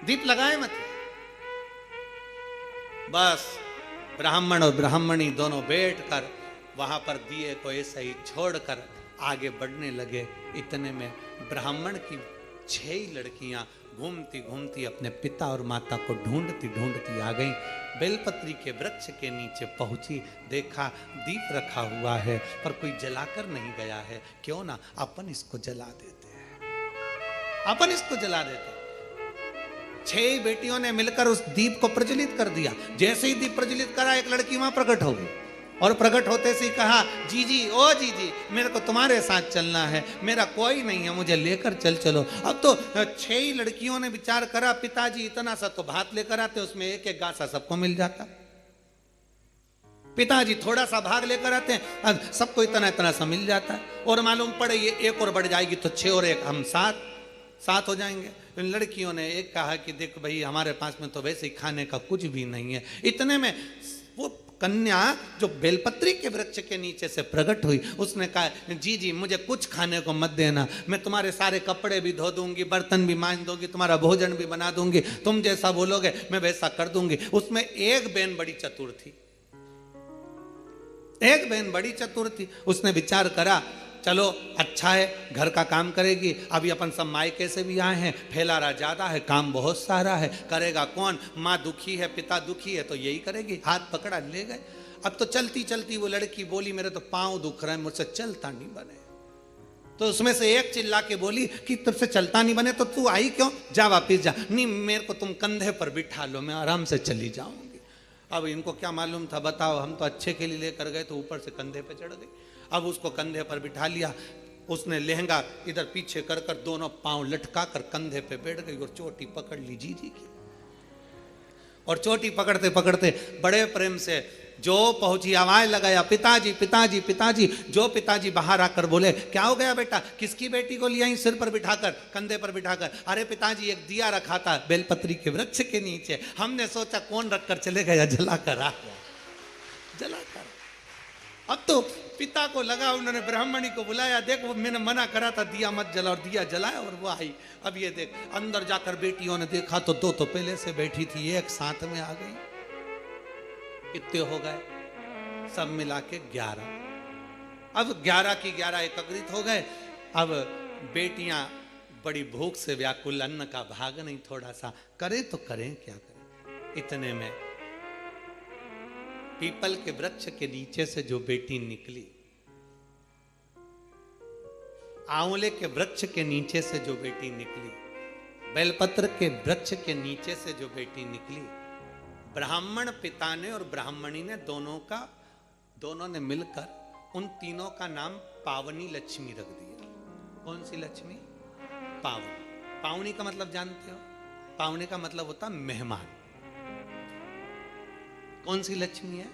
दीप लगाए मत। बस ब्राह्मण और ब्राह्मणी दोनों बैठकर वहां पर दिए को ऐसे ही छोड़कर आगे बढ़ने लगे। इतने में ब्राह्मण की 6 लड़कियां घूमती घूमती अपने पिता और माता को ढूंढती ढूंढती आ गई। बेलपत्री के वृक्ष के नीचे पहुंची, देखा दीप रखा हुआ है पर कोई जलाकर नहीं गया है, क्यों ना अपन इसको जला देते हैं, अपन इसको जला देते हैं। 6 बेटियों ने मिलकर उस दीप को प्रज्वलित कर दिया। जैसे ही दीप प्रज्वलित करा, एक लड़की वहां प्रकट हो गई और प्रकट होते से कहा, जीजी ओ जीजी मेरे को तुम्हारे साथ चलना है, मेरा कोई नहीं है, मुझे लेकर चलो। अब तो 6 लड़कियों ने विचार करा, पिताजी इतना सा तो भात लेकर आते, उसमें एक एक गासा सबको मिल जाता, पिताजी थोड़ा सा भाग लेकर आते हैं, सबको इतना इतना सा मिल जाता है, और मालूम पड़े ये एक और बढ़ जाएगी तो 6 और 1 हम 7 हो जाएंगे। लड़कियों ने एक कहा कि देख भाई हमारे पास में तो वैसे ही खाने का कुछ भी नहीं है। इतने में वो कन्या जो बेलपत्री के वृक्ष के नीचे से प्रकट हुई, उसने कहा जी मुझे कुछ खाने को मत देना, मैं तुम्हारे सारे कपड़े भी धो दूंगी, बर्तन भी मांज दूंगी, तुम्हारा भोजन भी बना दूंगी, तुम जैसा बोलोगे मैं वैसा कर दूंगी। उसमें एक बहन बड़ी चतुर थी, एक बहन बड़ी चतुर थी। उसने विचार करा चलो अच्छा है, घर का काम करेगी, अभी अपन सब मायके से भी आए हैं, फैलारा ज्यादा है, काम बहुत सारा है, करेगा कौन, माँ दुखी है, पिता दुखी है, तो यही करेगी। हाथ पकड़ा ले गए। अब तो चलती चलती वो लड़की बोली मेरे तो पाँव दुख रहे हैं, मुझसे चलता नहीं बने। तो उसमें से एक चिल्ला के बोली कि तुझसे चलता नहीं बने तो तू आई क्यों, जा वापिस जा। नहीं मेरे को तुम कंधे पर बिठा लो, मैं आराम से चली जाऊंगी। अब इनको क्या मालूम था, बताओ, हम तो अच्छे के लिए लेकर गए तो ऊपर से कंधे पे चढ़ गई। अब उसको कंधे पर बिठा लिया, उसने लहंगा इधर पीछे कर कर दोनों पांव लटका कर कंधे पे बैठ गई और चोटी पकड़ ली जीजी की। और चोटी पकड़ते पकड़ते बड़े प्रेम से जो पहुंची आवाज लगाया, पिताजी पिताजी पिताजी। जो पिताजी बाहर आकर बोले, क्या हो गया बेटा, किसकी बेटी को लिया सिर पर बिठाकर, कंधे पर बिठाकर? अरे पिताजी एक दिया रखा था बेलपत्री के वृक्ष के नीचे, हमने सोचा कौन रखकर चले गया, जला कर आ गया, जला कर। अब तो पिता को लगा, उन्होंने ब्राह्मणी को बुलाया, देख वो मैंने मना करा था दिया मत जला, और दिया जलाया और वो आई। अब ये देख, अंदर जाकर बेटियों ने देखा तो दो तो पहले से बैठी थी, एक साथ में आ गई। कितने हो गए? सब मिला के 11। अब 11 की 11 एकत्रित हो गए। अब बेटियां बड़ी भूख से व्याकुल, अन्न का भाग नहीं, थोड़ा सा करें तो करें क्या करें। इतने में पीपल के वृक्ष के नीचे से जो बेटी निकली, आंवले के वृक्ष के नीचे से जो बेटी निकली, बेलपत्र के वृक्ष के नीचे से जो बेटी निकली, ब्राह्मण पिता ने और ब्राह्मणी ने दोनों ने मिलकर उन तीनों का नाम पावनी लक्ष्मी रख दिया। कौन सी लक्ष्मी? पावनी। पावनी का मतलब जानते हो? पावनी का मतलब होता मेहमान। कौन सी लक्ष्मी है?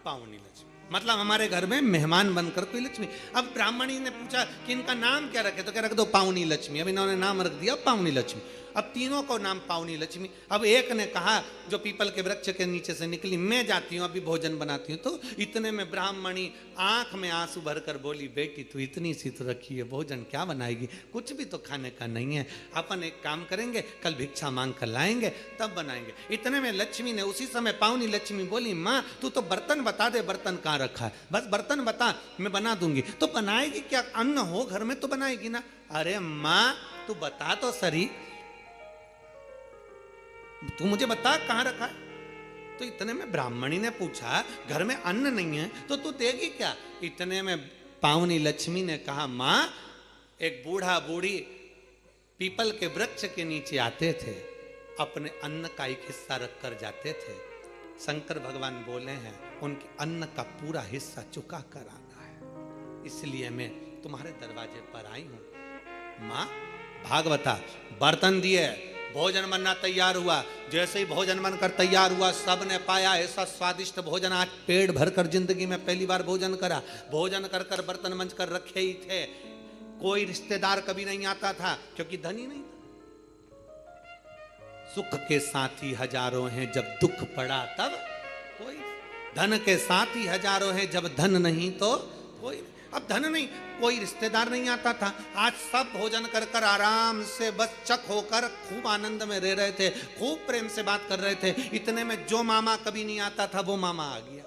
पावनी लक्ष्मी, मतलब हमारे घर में मेहमान बनकर कोई लक्ष्मी। अब ब्राह्मणी ने पूछा कि इनका नाम क्या रखे, तो क्या रख दो पावनी लक्ष्मी। अब इन्होंने नाम रख दिया पावनी लक्ष्मी। अब तीनों को नाम पावनी लक्ष्मी। अब एक ने कहा, जो पीपल के वृक्ष के नीचे से निकली, मैं जाती हूँ अभी भोजन बनाती हूँ। तो इतने में ब्राह्मणी आंख में आंसू भरकर बोली, बेटी तू इतनी सी तो रखी है, भोजन क्या बनाएगी, कुछ भी तो खाने का नहीं है। अपन एक काम करेंगे, कल भिक्षा मांग कर लाएंगे तब बनाएंगे। इतने में लक्ष्मी ने उसी समय, पावनी लक्ष्मी बोली, माँ तू तो बर्तन बता दे, बर्तन कहाँ रखा है, बस बर्तन बता, मैं बना दूंगी। तो बनाएगी क्या, अन्न हो घर में तो बनाएगी ना। अरे माँ तू बता तो सही, तू मुझे बता कहां रखा है। तो इतने में ब्राह्मणी ने पूछा, घर में अन्न नहीं है तो तू देगी क्या। इतने में पावनी लक्ष्मी ने कहा, मां एक बूढ़ा बूढ़ी पीपल के वृक्ष के नीचे आते थे, अपने अन्न का एक हिस्सा रख कर जाते थे। शंकर भगवान बोले हैं, उनके अन्न का पूरा हिस्सा चुका कर आना है, इसलिए मैं तुम्हारे दरवाजे पर आई हूं। मां भागवता बर्तन दिए, भोजन बनना तैयार हुआ। जैसे ही भोजन बनकर तैयार हुआ, सबने पाया ऐसा स्वादिष्ट भोजन, आज पेट भरकर जिंदगी में पहली बार भोजन करा। भोजन कर कर बर्तन मंज कर रखे ही थे। कोई रिश्तेदार कभी नहीं आता था, क्योंकि धनी नहीं था। सुख के साथी हजारों हैं, जब दुख पड़ा तब कोई। धन के साथी हजारों हैं, जब धन नहीं तो कोई। अब धन नहीं, कोई रिश्तेदार नहीं आता था। आज सब भोजन कर कर आराम से बस चक होकर खूब आनंद में रह रहे थे, खूब प्रेम से बात कर रहे थे। इतने में जो मामा कभी नहीं आता था वो मामा आ गया,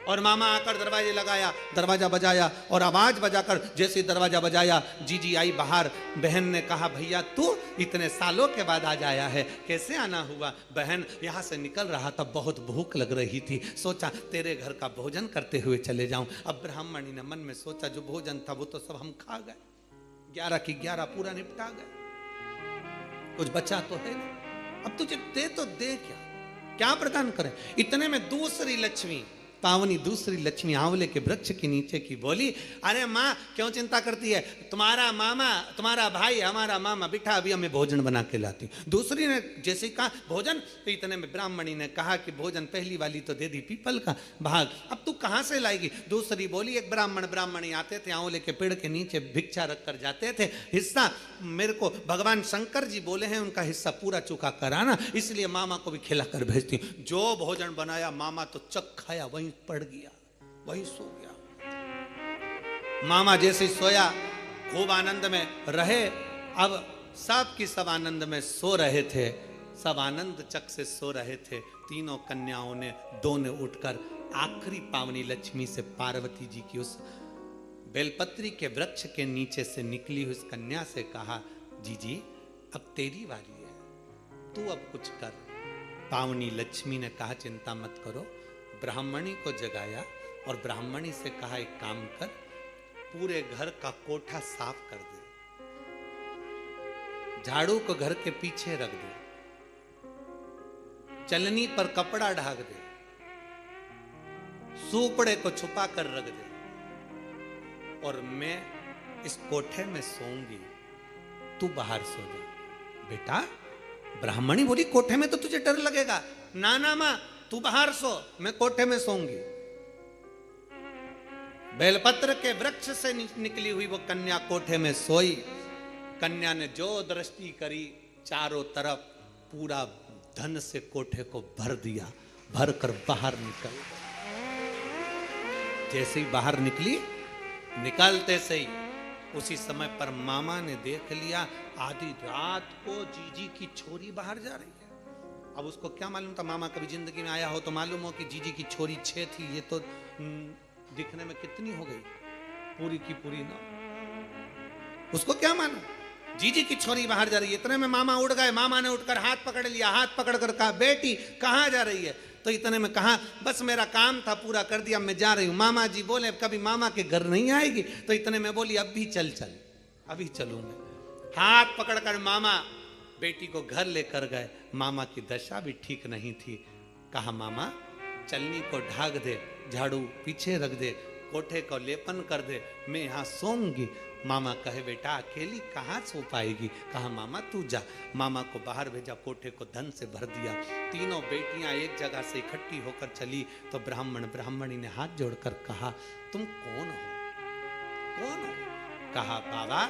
और मामा आकर दरवाजे लगाया, दरवाजा बजाया, और आवाज बजाकर जैसे दरवाजा बजाया, जीजी आई बाहर। बहन ने कहा, भैया तू इतने सालों के बाद आज आया है, कैसे आना हुआ। बहन यहाँ से निकल रहा था, बहुत भूख लग रही थी, सोचा तेरे घर का भोजन करते हुए चले जाऊं। अब ब्राह्मणी ने मन में सोचा, जो भोजन था वो तो सब हम खा गए, 11 की 11 पूरा निपटा गए, कुछ बचा तो है नहीं। अब तुझे दे तो दे क्या प्रदान करें। इतने में दूसरी लक्ष्मी, पावनी दूसरी लक्ष्मी आंवले के वृक्ष के नीचे की बोली, अरे माँ क्यों चिंता करती है, तुम्हारा मामा, तुम्हारा भाई, हमारा मामा बिठा, अभी हमें भोजन बना के लाती। दूसरी ने जैसे कहा भोजन, तो इतने में ब्राह्मणी ने कहा कि भोजन पहली वाली तो दे दी पीपल का भाग, अब तू कहाँ से लाएगी। दूसरी बोली, एक ब्राह्मणी आते थे, आंवले के पेड़ के नीचे भिक्षा रख कर जाते थे, हिस्सा मेरे को भगवान शंकर जी बोले हैं उनका हिस्सा पूरा चुका कराना, इसलिए मामा को भी खिला कर भेजती हूँ। जो भोजन बनाया मामा तो चक खाया, वहीं पड़ गया, वहीं सो गया। मामा जैसे सोया, खूब आनंद में रहे। अब सब की सब आनंद में सो रहे थे, सब आनंद चक से सो रहे थे। तीनों कन्याओं ने, दो ने उठकर आखिरी पावनी लक्ष्मी से, पार्वती जी की उस बेलपत्री के वृक्ष के नीचे से निकली उस कन्या से कहा, जीजी अब तेरी बारी है, तू अब कुछ कर। पावनी लक्ष्मी ने कहा, चिंता मत करो। ब्राह्मणी को जगाया और ब्राह्मणी से कहा, एक काम कर, पूरे घर का कोठा साफ कर दे, झाड़ू को घर के पीछे रख दे, चलनी पर कपड़ा ढाक दे, सूपड़े को छुपा कर रख दे, और मैं इस कोठे में सोऊंगी, तू बाहर सो जा। बेटा, ब्राह्मणी बोली कोठे में तो तुझे डर लगेगा। ना ना मां, तू बाहर सो, मैं कोठे में सोऊंगी। बेलपत्र के वृक्ष से निकली हुई वो कन्या कोठे में सोई। कन्या ने जो दृष्टि करी, चारों तरफ पूरा धन से कोठे को भर दिया, भर कर बाहर निकल। जैसे ही बाहर निकली, निकलते से ही उसी समय पर मामा ने देख लिया, आधी रात को जीजी की छोरी बाहर जा रही है। अब उसको क्या मालूम था, मामा कभी जिंदगी में आया हो तो मालूम हो कि जीजी की छोरी 6 थी, ये तो दिखने में कितनी हो गई, पूरी की पूरी ना। उसको क्या मालूम, जीजी की छोरी बाहर जा रही है। इतने में मामा उड़ गए। मामा ने उठकर हाथ पकड़ लिया, हाथ पकड़कर कहा, बेटी कहाँ जा रही है? तो इतने में कहा, बस मेरा काम था पूरा कर दिया, मैं जा रही हूँ। मामा जी बोले, कभी मामा के घर नहीं आएगी? तो इतने में बोली, अब भी चल चल, अभी चलूँ मैं। हाथ पकड़कर मामा बेटी को घर लेकर गए। मामा की दशा भी ठीक नहीं थी। कहा, मामा चलनी को ढाक दे, झाड़ू पीछे रख दे, कोठे को लेपन कर दे, मैं यहाँ सोऊंगी। मामा कहे, बेटा अकेली कहाँ सो पाएगी? कहा, मामा तू जा। मामा को बाहर भेजा, कोठे को धन से भर दिया। तीनों बेटियां एक जगह से इकट्ठी होकर चली तो ब्राह्मणी ने हाथ जोड़कर कहा, तुम कौन हो? कौन हो? कहा, बाबा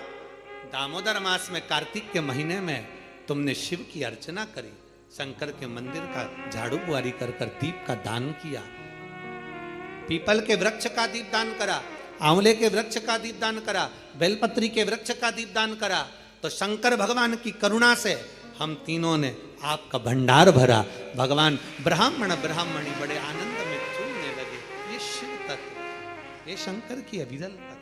दामोदर मास में कार्तिक के महीने में तुमने शिव की अर्चना करी, शंकर के मंदिर का झाड़ू बुआरी कर कर दीप का दान किया, पीपल के वृक्ष का दीप दान करा, आंवले के वृक्ष का दीप दान करा, बेलपत्री के वृक्ष का दीप दान करा, तो शंकर भगवान की करुणा से हम तीनों ने आपका भंडार भरा। भगवान ब्राह्मणी बड़े आनंद में झूमने लगे। ये शिव तत्व, ये शंकर की अभिदल कथा।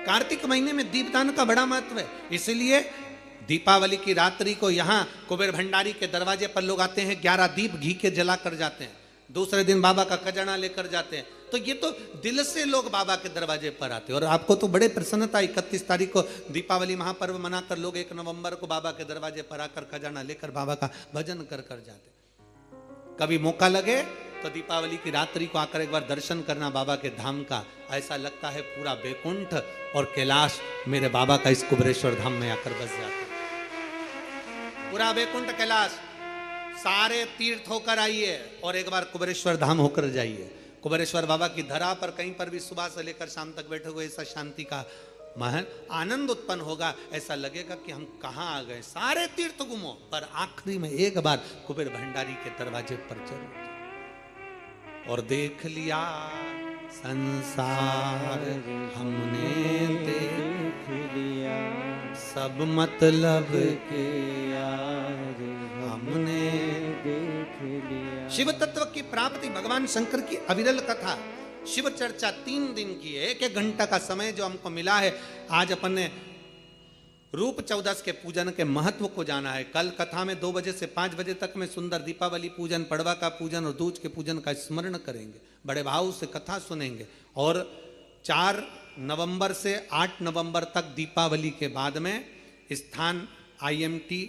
कार्तिक महीने में दीपदान का बड़ा महत्व है। इसलिए दीपावली की रात्रि को यहाँ कुबेर भंडारी के दरवाजे पर लोग आते हैं, 11 दीप घी के जला कर जाते हैं। दूसरे दिन बाबा का खजाना लेकर जाते हैं। तो ये तो दिल से लोग बाबा के दरवाजे पर आते हैं। और आपको तो बड़े प्रसन्नता, 31 तारीख को दीपावली महापर्व मनाकर लोग 1 नवंबर को बाबा के दरवाजे पर आकर खजाना लेकर बाबा का भजन कर कर जाते। कभी मौका लगे तो दीपावली की रात्रि को आकर एक बार दर्शन करना बाबा के धाम का। ऐसा लगता है पूरा बैकुंठ और कैलाश मेरे बाबा का इस कुबेरेश्वर धाम में आकर बस जाता है। पूरा बैकुंठ कैलाश सारे तीर्थ होकर आइए और एक बार कुबेरेश्वर धाम होकर जाइए। कुबेरेश्वर बाबा की धरा पर कहीं पर भी सुबह से लेकर शाम तक बैठे हुए ऐसा शांति का महल आनंद उत्पन्न होगा। ऐसा लगेगा कि हम कहाँ आ गए। सारे तीर्थ घूमो पर आखिरी में एक बार कुबेर भंडारी के दरवाजे पर जरूर। और देख लिया संसार हमने देख लिया, सब मतलब के यार हमने देख लिया। शिव तत्व की प्राप्ति, भगवान शंकर की अविरल कथा, शिव चर्चा 3 दिन की है। 1-1 घंटा का समय जो हमको मिला है। आज अपन ने रूप 14 के पूजन के महत्व को जाना है। कल कथा में 2 बजे से 5 बजे तक में सुंदर दीपावली पूजन, पड़वा का पूजन और दूज के पूजन का स्मरण करेंगे। बड़े भाव से कथा सुनेंगे। और 4 नवंबर से 8 नवंबर तक दीपावली के बाद में स्थान IMT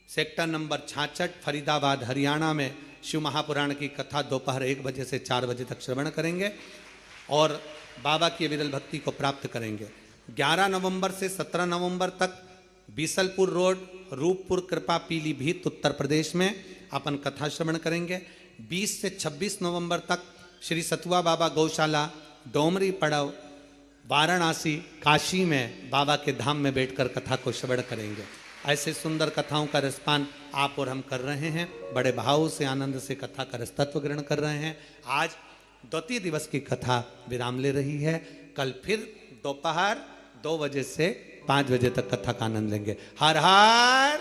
sector number 66 Faridabad Haryana में शिव महापुराण की कथा दोपहर 1 बजे से 4 बजे तक श्रवण करेंगे और बाबा की विरल भक्ति को प्राप्त करेंगे। 11 नवंबर से 17 नवंबर तक बीसलपुर रोड, रूपपुर कृपा, पीलीभीत, उत्तर प्रदेश में अपन कथा श्रवण करेंगे। 20 से 26 नवंबर तक श्री सतुआ बाबा गौशाला, डोमरी पड़ाव, वाराणसी, काशी में बाबा के धाम में बैठकर कथा को श्रवण करेंगे। ऐसे सुंदर कथाओं का रसपान आप और हम कर रहे हैं। बड़े भाव से, आनंद से कथा का रसतत्व ग्रहण कर रहे हैं। आज द्वितीय दिवस की कथा विराम ले रही है। कल फिर दोपहर 2 बजे से 5 बजे तक कथा का आनंद लेंगे। हर हर